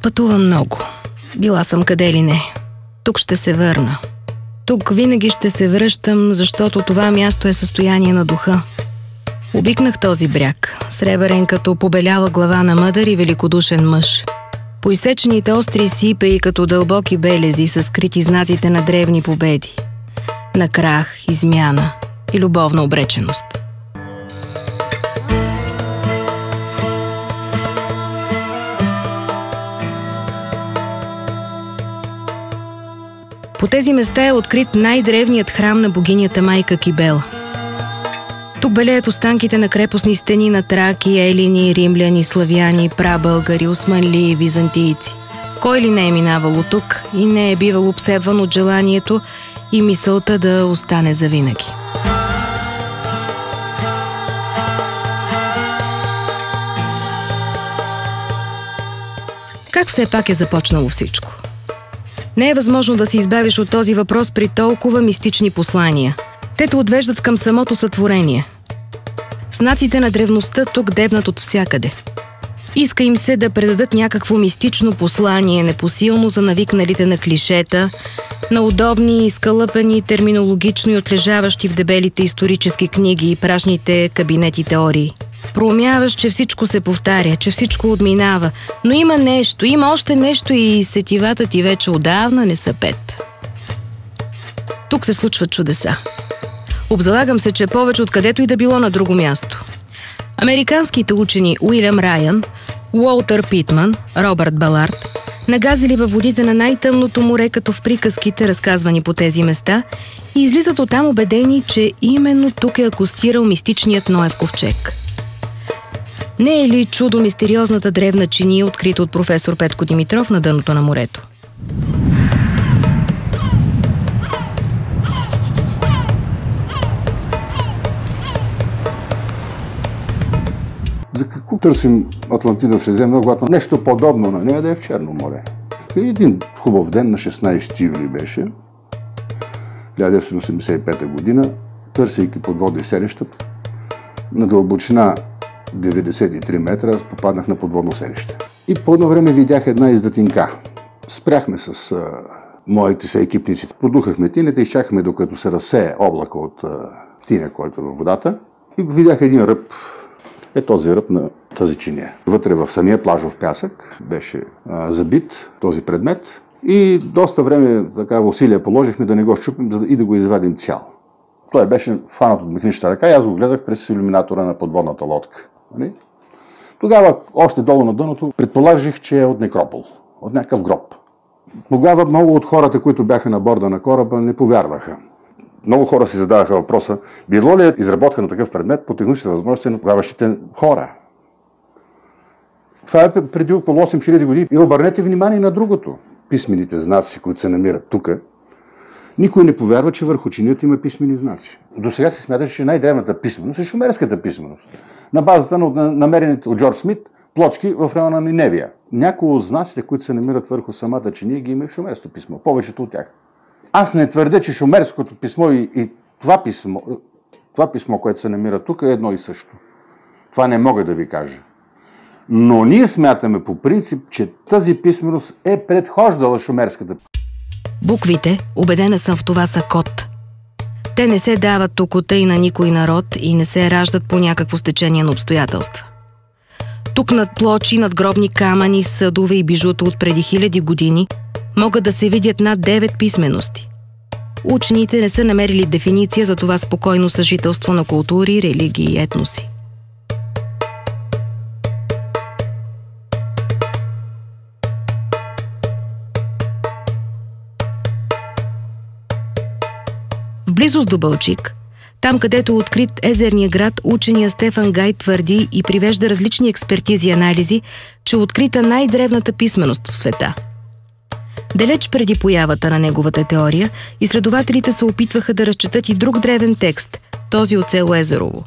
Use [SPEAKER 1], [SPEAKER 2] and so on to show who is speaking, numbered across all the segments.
[SPEAKER 1] пътувам много. Била съм къде ли не. Тук ще се върна. Тук винаги ще се връщам, защото това място е състояние на духа. Обикнах този бряг, сребърен като побеляла глава на мъдър и великодушен мъж. По изсечените остри сипеи като дълбоки белези са скрити знаците на древни победи. На крах, измяна и любовна обреченост. По тези места е открит най-древният храм на богинята майка Кибела. Тук белеят останките на крепостни стени на траки, елини, римляни, славяни, прабългари, османли и византийци. Кой ли не е минавало тук и не е бивал обсебван от желанието и мисълта да остане завинаги. Как все пак е започнало всичко? Не е възможно да се избавиш от този въпрос при толкова мистични послания. Те те отвеждат към самото сътворение. Знаците на древността тук дебнат от всякъде. Иска им се да предадат някакво мистично послание, непосилно за навикналите на клишета, на удобни, изкълъпени, терминологично и отлежаващи в дебелите исторически книги и прашните кабинети теории. Проумяваш, че всичко се повтаря, че всичко отминава, но има нещо, има още нещо и сетивата ти вече отдавна не са пет. Тук се случват чудеса. Обзалагам се, че повече откъдето и да било на друго място. Американските учени Уилям Райан, Уолтър Питман, Робърт Балард нагазили във водите на най-тъмното море, като в приказките, разказвани по тези места, и излизат оттам убедени, че именно тук е акостирал мистичният Ноев ковчег. Не е ли чудо мистериозната древна чиния, открита от професор Петко Димитров на дъното на морето?
[SPEAKER 2] За какво търсим Атлантида в Средиземно, когато нещо подобно на нея да е в Черно море? Един хубав ден на 16 юли беше, 1985 година, търсейки подводни селища, на дълбочина 93 метра попаднах на подводно селище. И по едно време видях една издатинка. Спряхме с моите съекипници, продухахме тинята и изчакахме докато се разсее облака от тиня, който е във водата. И видях един ръб. Е този ръб на тази чиния. Вътре в самия плажов пясък беше забит този предмет и доста време усилия положихме да не го щупим и да го извадим цял. Той беше фанат от механичната ръка и аз го гледах през иллюминатора на подводната лодка. Тогава, още долу на дъното, предположих, че е от некропол, от някакъв гроб. Тогава много от хората, които бяха на борда на кораба, не повярваха. Много хора си задаваха въпроса, било ли е изработка на такъв предмет по техническите възможности на тогаващите хора? Това е преди около 8000 години. И обърнете внимание на другото. Писмените знаци, които се намират тук, никой не повярва, че върху чинията има писмени знаци. До сега се смяташе, че най-древната писменост е шумерската писменост. На базата на намерените от Джордж Смит плочки в района на Ниневия. Някои от знаците, които се намират върху самата чиния, ги има в шумерското писмо. Повечето от тях. Аз не твърдя, че шумерското писмо и това писмо, което се намира тук, е едно и също. Това не мога да ви кажа. Но ние смятаме по принцип, че тази писменост е предхождала шумерската.
[SPEAKER 1] Буквите, убедена съм в това, са код. Те не се дават токота и на никой народ и не се раждат по някакво стечение на обстоятелства. Тук над плочи, надгробни камъни, съдове и бижута от преди 1000 години могат да се видят над 9 писмености. Учените не са намерили дефиниция за това спокойно съжителство на култури, религии и етноси. В близост до Балчик, там където е открит езерния град, учения Стефан Гай твърди и привежда различни експертизи и анализи, че е открита най-древната писменост в света. Далеч преди появата на неговата теория, изследователите се опитваха да разчетат и друг древен текст, този от село Езерово.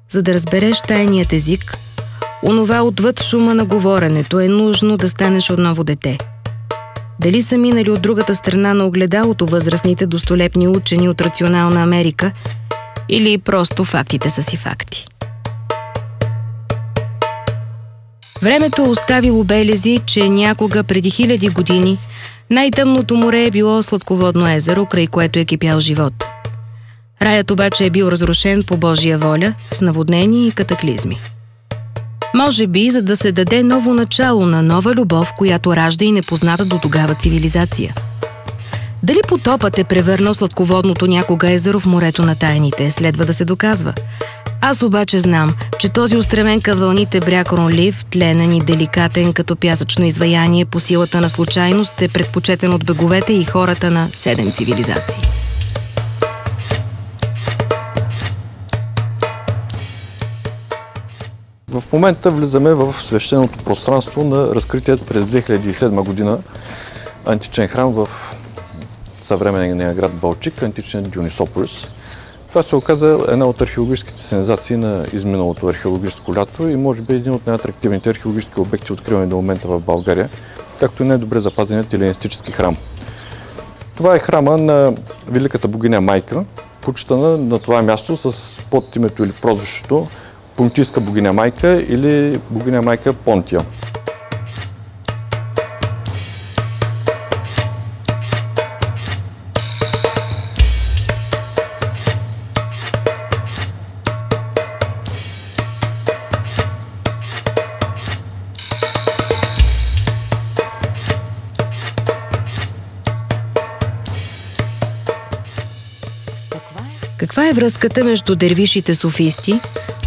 [SPEAKER 1] За да разбереш тайният език, онова отвъд шума на говоренето, е нужно да станеш отново дете. Дали са минали от другата страна на огледалото възрастните достолепни учени от рационална Америка, или просто фактите са си факти. Времето е оставило белези, че някога преди хиляди години най-тъмното море е било сладководно езеро, край което е кипял живот. Раят обаче е бил разрушен по Божия воля, с наводнения и катаклизми. Може би, за да се даде ново начало на нова любов, която ражда и непозната до тогава цивилизация. Дали потопът е превърнал сладководното някога езеро в морето на тайните, следва да се доказва. Аз обаче знам, че този устремен към вълните бряг ронлив, тленен и деликатен като пясъчно изваяние по силата на случайност е предпочетен от беговете и хората на 7 цивилизации.
[SPEAKER 3] В момента влизаме в свещеното пространство на разкритият през 2007 година античен храм в съвременния град Балчик, античният Дионисополис. Това се оказа една от археологическите сензации на изминалото археологическо лято и може би един от най-атрактивните археологически обекти, откривани до момента в България, както и най-добре запазеният еленистически храм. Това е храма на великата богиня Майка, почитана на това място с подимето или прозвището Понтийска богиня Майка или богиня Майка Понтия.
[SPEAKER 1] Каква е връзката между дервишите софисти,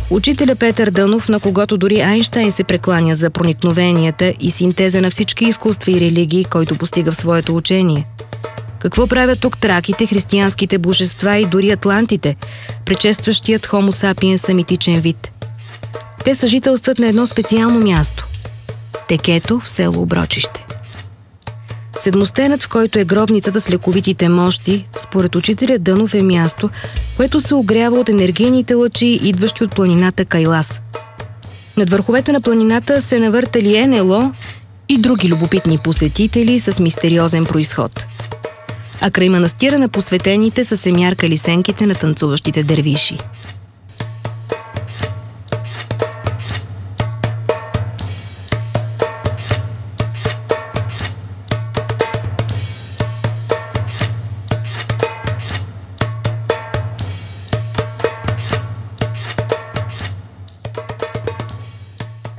[SPEAKER 1] учителя Петър Дънов, на когото дори Айнщайн се прекланя за проникновенията и синтеза на всички изкуства и религии, който постига в своето учение? Какво правят тук траките, християнските божества и дори атлантите, предшестващият Homo sapiens митичен вид? Те съжителстват на едно специално място – Текето в село Оброчище. Седмостенът, в който е гробницата с лековитите мощи, според учителя Дънов е място, което се огрява от енергийните лъчи, идващи от планината Кайлас. Над върховете на планината се навъртали НЛО и други любопитни посетители с мистериозен произход. А край манастира на посветените са се мяркали сенките на танцуващите дервиши.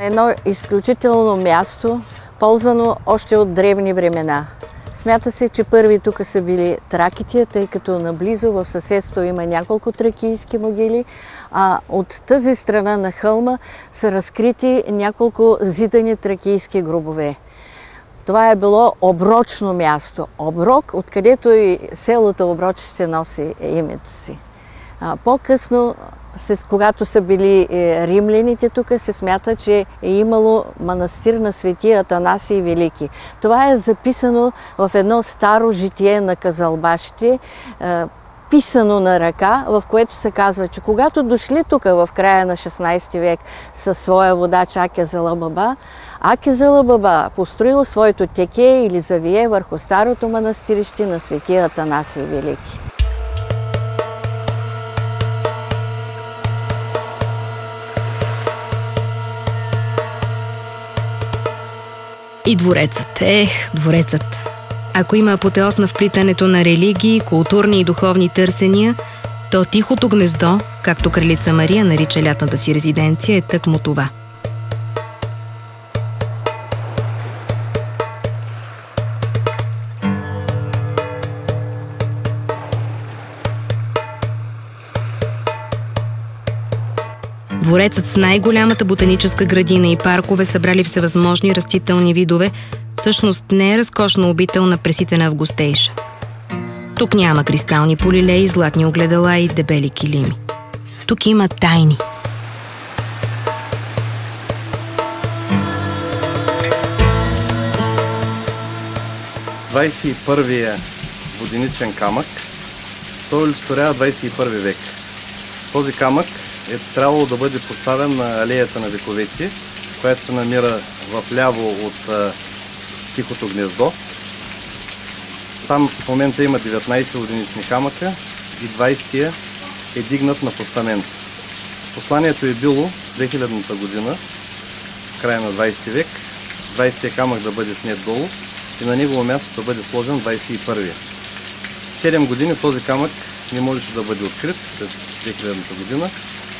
[SPEAKER 4] Едно изключително място, ползвано още от древни времена. Смята се, че първи тук са били траките, тъй като наблизо в съседство има няколко тракийски могили, а от тази страна на хълма са разкрити няколко зидани тракийски гробове. Това е било оброчно място. Оброк, откъдето и селото Оброчище носи името си. По-късно, когато са били римляните тук, се смята, че е имало манастир на свети Атанасий Велики. Това е записано в едно старо житие на казалбашите, писано на ръка, в което се казва, че когато дошли тук в края на 16 век със своя водач Акезала Баба, Акезала Баба построил своето теке или завие върху старото манастирище на свети Атанасий Велики.
[SPEAKER 1] И дворецът. Дворецът. Ако има апотеоз на вплитането на религии, културни и духовни търсения, то Тихото гнездо, както кралица Мария нарича лятната си резиденция, е тъкмо това. Дворецът с най-голямата ботаническа градина и паркове, събрали всевъзможни растителни видове, всъщност не е разкошна обител на преситена августейша. Тук няма кристални полилеи, златни огледала и дебели килими. Тук има тайни.
[SPEAKER 5] (21) воденичен камък. Той олицетворява 21 век. Този камък е трябвало да бъде поставен на алеята на вековете, която се намира вляво от Тихото гнездо. Там в момента има 19 воденични камъка и 20-тия е дигнат на постамент. Посланието е било 2000-та година в края на 20 век, 20-я камък да бъде снет долу и на негово място да бъде сложен 21-я. 7 години този камък не можеше да бъде открит след 2000 година.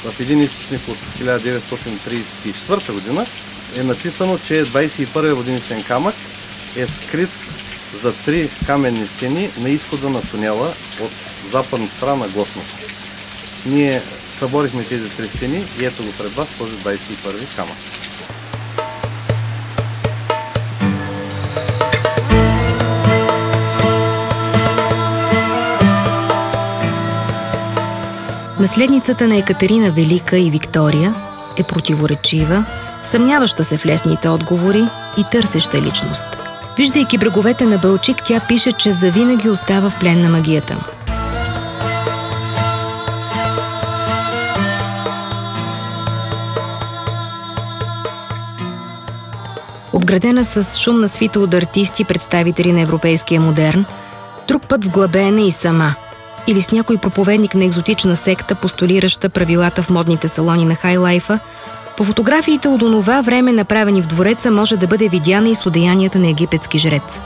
[SPEAKER 5] В един източник от 1934 година е написано, че 21-я воденичен камък е скрит за 3 каменни стени на изхода на тунела от западната страна на Госно. Ние съборихме тези 3 стени и ето го пред вас този 21-ви камък.
[SPEAKER 1] Наследницата на Екатерина Велика и Виктория е противоречива, съмняваща се в лесните отговори и търсеща личност. Виждайки бреговете на Бълчик, тя пише, че завинаги остава в плен на магията му. Обградена с шумна свита от артисти, представители на европейския модерн, друг път вглъбена и сама, или с някой проповедник на екзотична секта, постулираща правилата в модните салони на хайлайфа, по фотографиите от онова време, направени в двореца, може да бъде видяна и с одеянията на египетски жрец.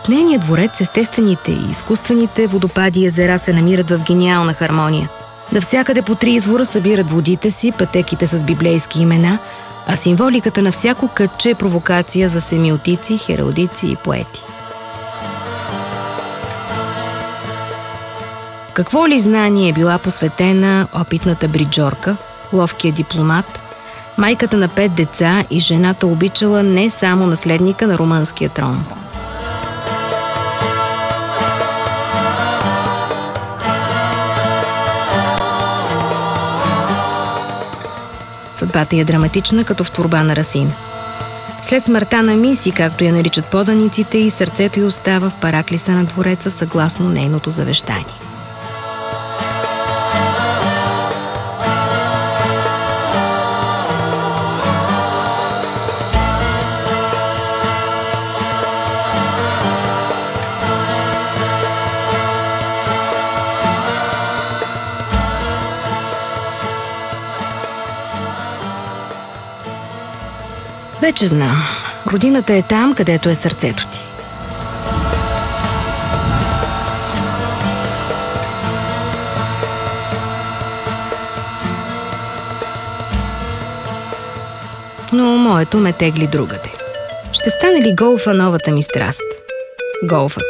[SPEAKER 1] В нейния дворец естествените и изкуствените водопади и езера се намират в гениална хармония. Навсякъде по 3 извора събират водите си, пътеките с библейски имена, а символиката на всяко кътче е провокация за семиотици, хералдици и поети. Какво ли знание е била посветена опитната бриджорка, ловкия дипломат, майката на 5 деца и жената обичала не само наследника на румънския трон. Съдбата е драматична, като в творба на Расин. След смъртта на Миси, както я наричат поданиците, и сърцето й остава в параклиса на двореца, съгласно нейното завещание. Вече знам. Родината е там, където е сърцето ти. Но моето ме тегли другаде. Ще стане ли голфа новата ми страст? Голфът.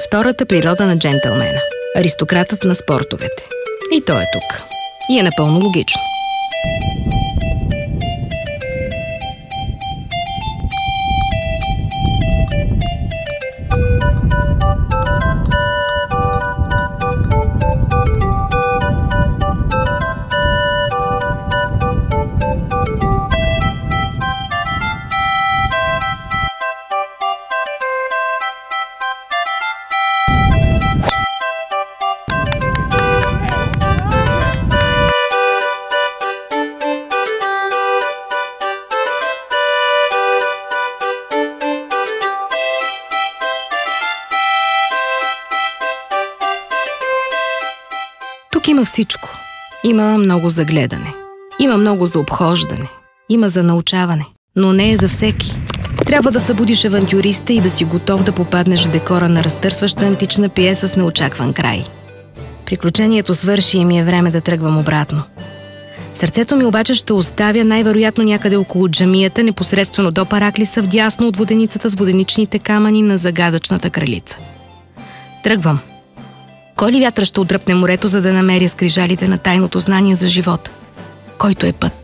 [SPEAKER 1] Втората природа на джентълмена. Аристократът на спортовете. И той е тук. И е напълно логично. Тук има всичко. Има много за гледане. Има много за обхождане. Има за научаване. Но не е за всеки. Трябва да събудиш авантюриста и да си готов да попаднеш в декора на разтърсваща антична пиеса с неочакван край. Приключението свърши и ми е време да тръгвам обратно. Сърцето ми обаче ще оставя най-вероятно някъде около джамията, непосредствено до параклиса, вдясно от воденицата с воденичните камъни на загадъчната кралица. Тръгвам. Кой ли вятър ще отдръпне морето, за да намеря скрижалите на тайното знание за живот? Който е път?